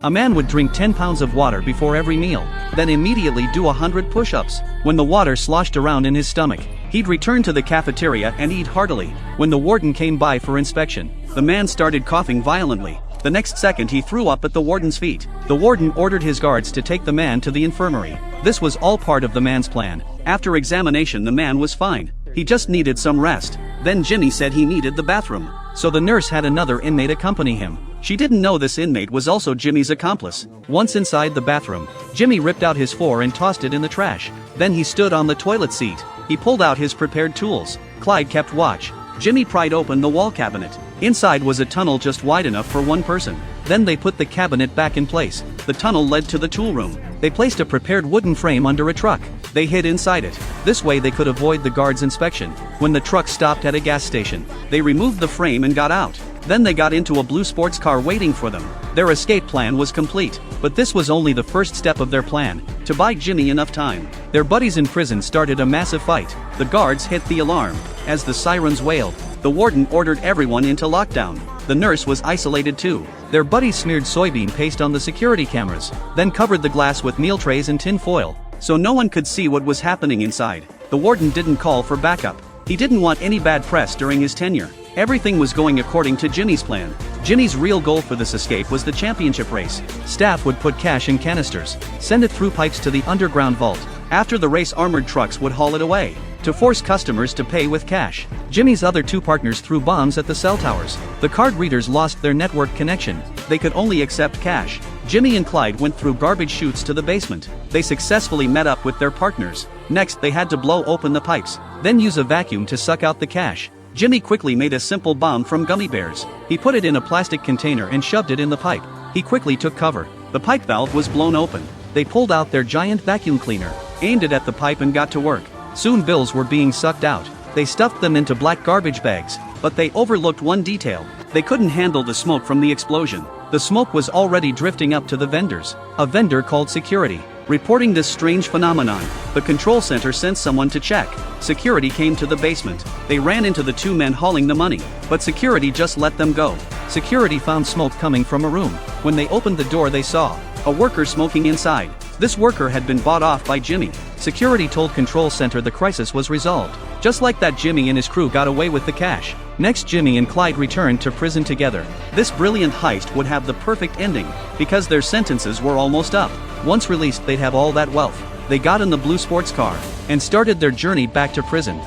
A man would drink 10 pounds of water before every meal, then immediately do 100 push-ups. When the water sloshed around in his stomach, he'd return to the cafeteria and eat heartily. When the warden came by for inspection, the man started coughing violently. The next second he threw up at the warden's feet. The warden ordered his guards to take the man to the infirmary. This was all part of the man's plan. After examination, the man was fine. He just needed some rest. Then Jimmy said he needed the bathroom, so the nurse had another inmate accompany him. She didn't know this inmate was also Jimmy's accomplice. Once inside the bathroom, Jimmy ripped out his phone and tossed it in the trash. Then he stood on the toilet seat. He pulled out his prepared tools. Clyde kept watch. Jimmy pried open the wall cabinet. Inside was a tunnel just wide enough for one person. Then they put the cabinet back in place. The tunnel led to the tool room. They placed a prepared wooden frame under a truck. They hid inside it. This way they could avoid the guard's inspection. When the truck stopped at a gas station, they removed the frame and got out. Then they got into a blue sports car waiting for them. Their escape plan was complete, but this was only the first step of their plan, to buy Jimmy enough time. Their buddies in prison started a massive fight. The guards hit the alarm. As the sirens wailed, the warden ordered everyone into lockdown. The nurse was isolated too. Their buddies smeared soybean paste on the security cameras, then covered the glass with meal trays and tin foil, so no one could see what was happening inside. The warden didn't call for backup. He didn't want any bad press during his tenure. Everything was going according to Jimmy's plan. Jimmy's real goal for this escape was the championship race. Staff would put cash in canisters, send it through pipes to the underground vault. After the race, armored trucks would haul it away, to force customers to pay with cash. Jimmy's other two partners threw bombs at the cell towers. The card readers lost their network connection. They could only accept cash. Jimmy and Clyde went through garbage chutes to the basement. They successfully met up with their partners. Next, they had to blow open the pipes, then use a vacuum to suck out the cash. Jimmy quickly made a simple bomb from gummy bears. He put it in a plastic container and shoved it in the pipe. He quickly took cover. The pipe valve was blown open. They pulled out their giant vacuum cleaner, aimed it at the pipe and got to work. Soon bills were being sucked out. They stuffed them into black garbage bags, but they overlooked one detail. They couldn't handle the smoke from the explosion. The smoke was already drifting up to the vendors. A vendor called security. Reporting this strange phenomenon, the control center sent someone to check. Security came to the basement. They ran into the two men hauling the money, but security just let them go. Security found smoke coming from a room. When they opened the door, they saw a worker smoking inside. This worker had been bought off by Jimmy. Security told control center the crisis was resolved. Just like that, Jimmy and his crew got away with the cash. Next, Jimmy and Clyde returned to prison together. This brilliant heist would have the perfect ending, because their sentences were almost up. Once released, they'd have all that wealth. They got in the blue sports car and started their journey back to prison.